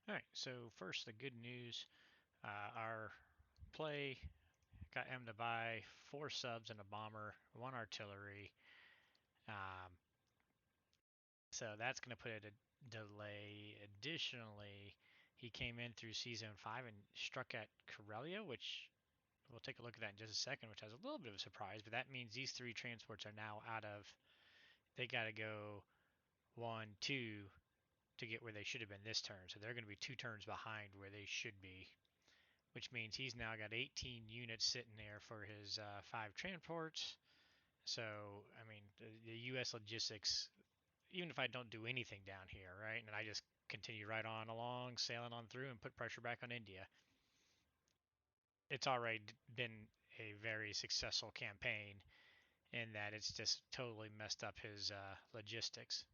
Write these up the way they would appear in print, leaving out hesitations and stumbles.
All right, so first, the good news. Our play got him to buy 4 subs and a bomber, 1 artillery. Um, so that's going to put it a delay. Additionally, he came in through Season 5 and struck at Corellia, which we'll take a look at that in just a second, which has a little bit of a surprise, but that means these 3 transports are now out of, they got to go 1, 2 to get where they should have been this turn. So they're going to be 2 turns behind where they should be, which means he's now got 18 units sitting there for his 5 transports. So, I mean, the U.S. logistics, even if I don't do anything down here, right, and I just continue right on along, sailing on through and put pressure back on India, it's already been a very successful campaign in that it's just totally messed up his logistics.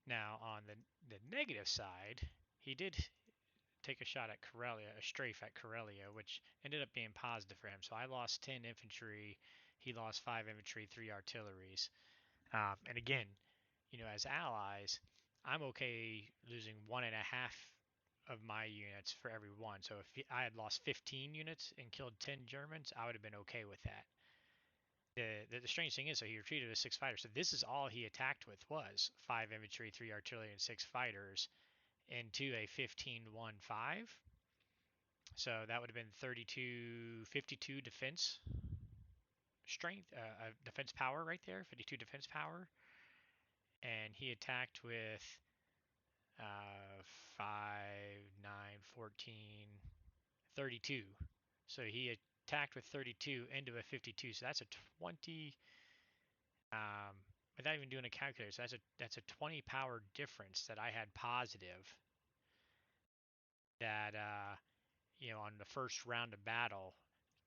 Now, on the negative side, he did take a shot at Corellia, a strafe at Corellia, which ended up being positive for him. So I lost 10 infantry, he lost 5 infantry, 3 artilleries. And again, as allies, I'm okay losing 1.5 of my units for every one. So if I had lost 15 units and killed 10 Germans, I would have been okay with that. The strange thing is, so he retreated with 6 fighters. So this is all he attacked with was 5 infantry, 3 artillery, and 6 fighters into a 15-1-5. So that would have been 32, 52 defense strength, defense power right there, 52 defense power. And he attacked with 5, 9, 14, 32. So he attacked with 32 into a 52. So that's a 20, without even doing a calculator. So that's a 20 power difference that I had positive. That on the first round of battle,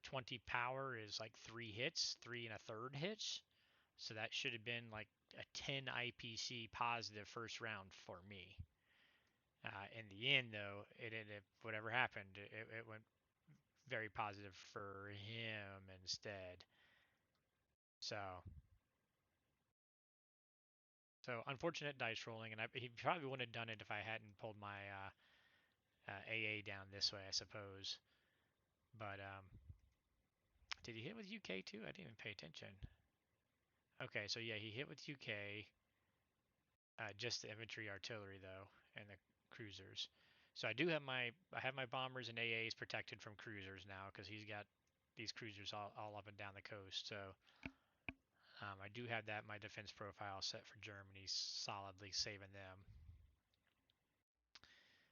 20 power is like 3 hits, 3 1/3 hits. So that should have been like a 10 IPC positive first round for me. In the end, though, it ended whatever happened, it went very positive for him instead. So, unfortunate dice rolling, and he probably wouldn't have done it if I hadn't pulled my AA down this way, I suppose. But did he hit with UK too? I didn't even pay attention. Okay, so yeah, he hit with UK. Just the infantry artillery though, and the cruisers. So I have my bombers and AAs protected from cruisers now because he's got these cruisers all up and down the coast. So I do have that my defense profile set for Germany, solidly saving them.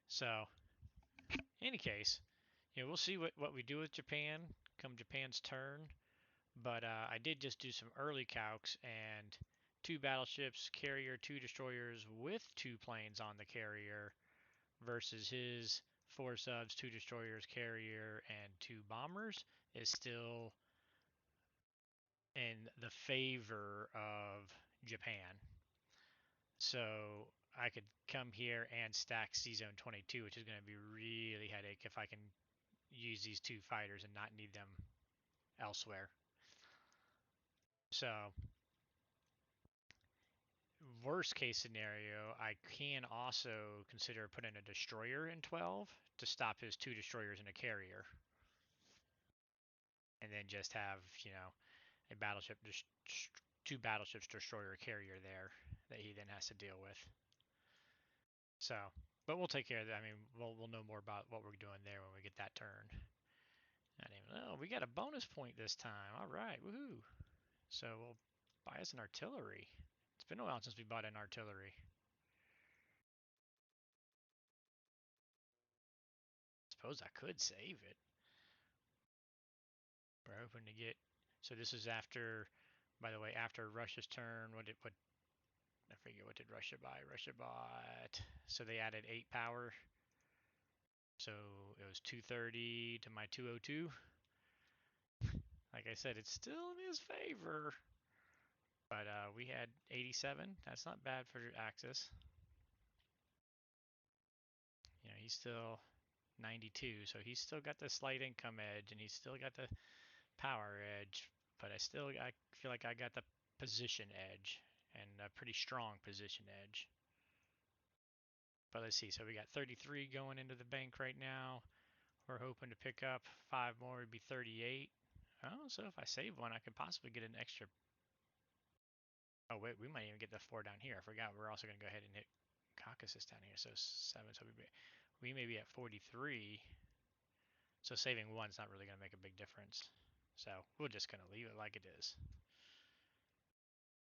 So in any case, we'll see what we do with Japan come Japan's turn. But I did just do some early calcs, and 2 battleships, carrier, 2 destroyers with 2 planes on the carrier versus his 4 subs, 2 destroyers, carrier, and 2 bombers is still in the favor of Japan. So I could come here and stack C Zone 22, which is going to be really headache if I can use these 2 fighters and not need them elsewhere. So worst case scenario, I can also consider putting a destroyer in 12 to stop his 2 destroyers and a carrier. And then just have, a battleship, just 2 battleships, destroyer, carrier there that he then has to deal with. So, but we'll take care of that. I mean, we'll know more about what we're doing there when we get that turn. I didn't even know. We got a bonus point this time. All right, woohoo! So we'll buy us an artillery. It's been a while since we bought an artillery. Suppose I could save it. We're hoping to get. So this is after, by the way, after Russia's turn. What I forget what did Russia buy? Russia bought. So they added 8 power. So it was 230 to my 202. Like I said, it's still in his favor. But we had 87. That's not bad for Axis. He's still 92, so he's still got the slight income edge, and he's still got the power edge. But I feel like I got the position edge, and a pretty strong position edge. But let's see. So we got 33 going into the bank right now. We're hoping to pick up 5 more would be 38. Oh, so if I save one, I could possibly get an extra. Oh, wait, we might even get the 4 down here. I forgot we're also going to go ahead and hit Caucasus down here. So 7. So we may be at 43. So saving one's not really going to make a big difference. So we're just going to leave it like it is.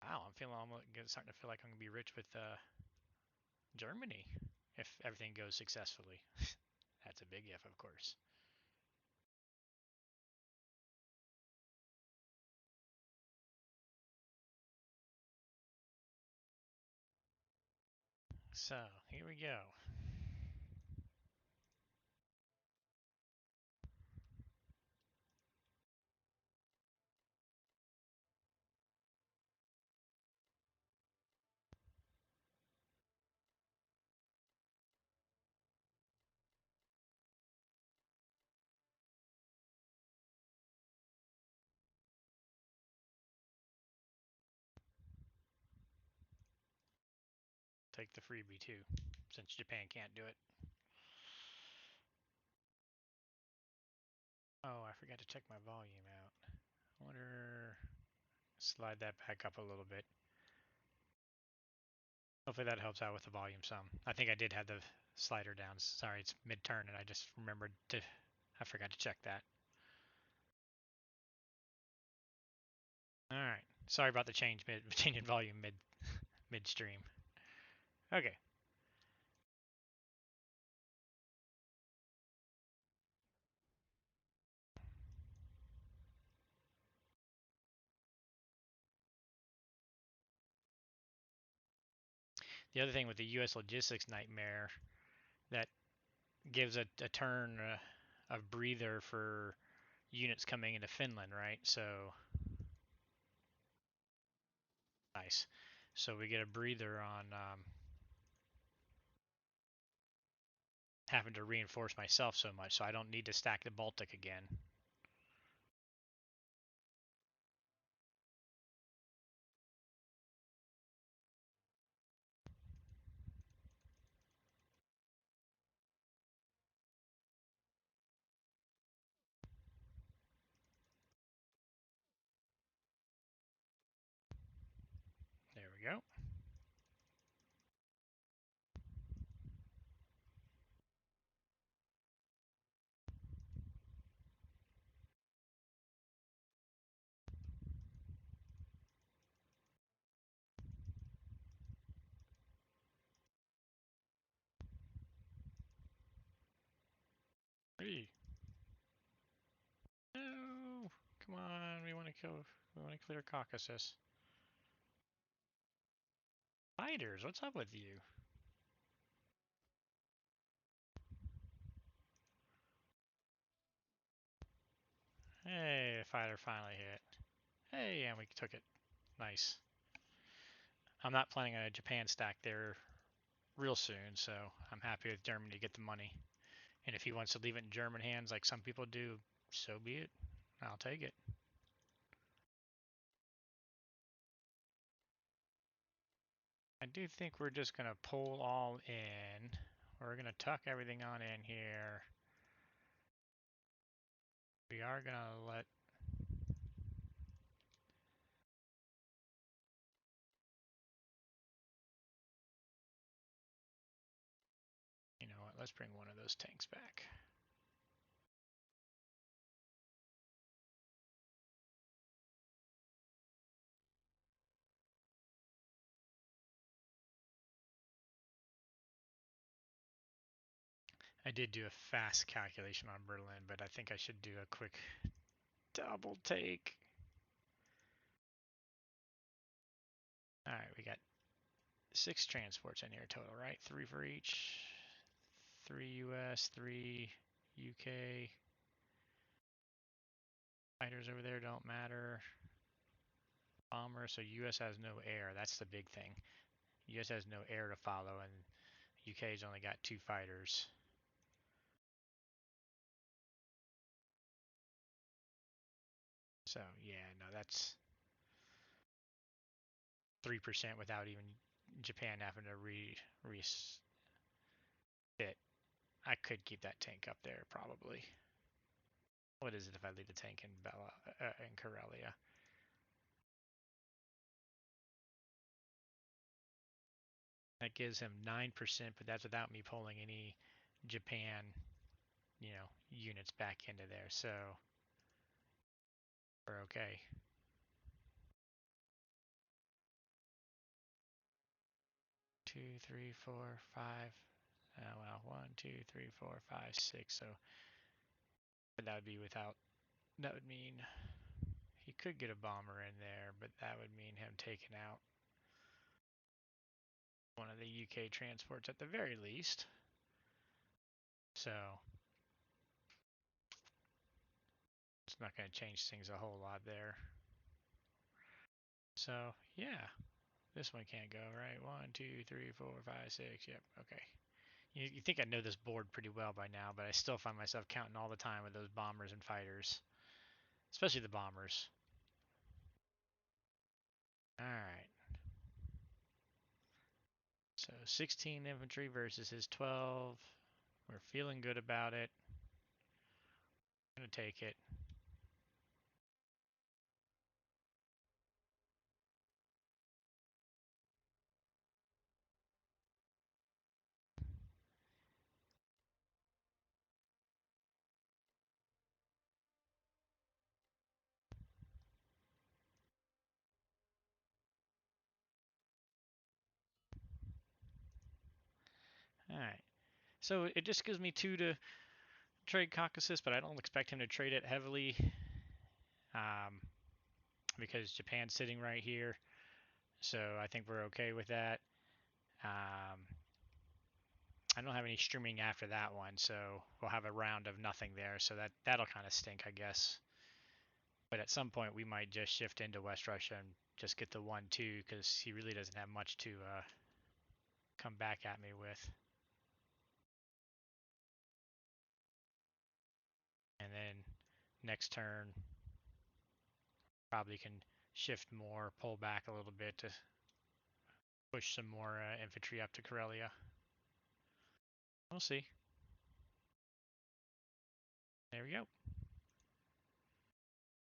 Wow, I'm starting to feel like I'm going to be rich with Germany if everything goes successfully. That's a big if, of course. So here we go. Take the freebie too, since Japan can't do it. Oh, I forgot to check my volume out. I wonder, slide that back up a little bit. Hopefully that helps out with the volume some. I think I did have the slider down. Sorry, it's mid-turn and I just remembered to, I forgot to check that. All right. Sorry about the change in volume midstream. Okay. The other thing with the U.S. logistics nightmare that gives a turn of breather for units coming into Finland, right? So nice. So we get a breather on having to reinforce myself so much, so I don't need to stack the Baltic again. There we go. Hey. No. Come on. We want to kill. We want to clear Caucasus. Fighters, what's up with you? Hey, the fighter finally hit. Hey, and we took it. Nice. I'm not planning on a Japan stack there real soon, so I'm happy with Germany to get the money. And if he wants to leave it in German hands like some people do, so be it. I'll take it. I do think we're just going to pull all in. We're going to tuck everything on in here. We are going to let... You know what? Let's bring one of those tanks back. I did do a fast calculation on Berlin, but I think I should do a quick double take. All right, we got 6 transports in here total, right? 3 for each. 3 US, 3 UK. Fighters over there don't matter. Bomber, so US has no air. That's the big thing. US has no air to follow, and UK's only got 2 fighters. So yeah, no, that's 3% without even Japan having to re I could keep that tank up there probably. What is it if I leave the tank in in Karelia? That gives him 9%, but that's without me pulling any Japan, units back into there. So we're okay. Two, three, four, five. Well, one, two, three, four, five, six. So that would be without. That would mean he could get a bomber in there, but that would mean him taking out one of the UK transports at the very least. So it's not going to change things a whole lot there. So yeah, this one can't go, right? One, two, three, four, five, six. Yep, okay. You think I know this board pretty well by now, but I still find myself counting all the time with those bombers and fighters, especially the bombers. All right. So 16 infantry versus his 12. We're feeling good about it. I'm going to take it. All right. So it just gives me 2 to trade Caucasus, but I don't expect him to trade it heavily um, because Japan's sitting right here. So I think we're okay with that. I don't have any streaming after that one, so we'll have a round of nothing there. So that'll kind of stink, I guess. But at some point, we might just shift into West Russia and just get the 1-2 because he really doesn't have much to come back at me with. And then next turn, probably can shift more, pull back a little bit to push some more infantry up to Karelia. We'll see. There we go.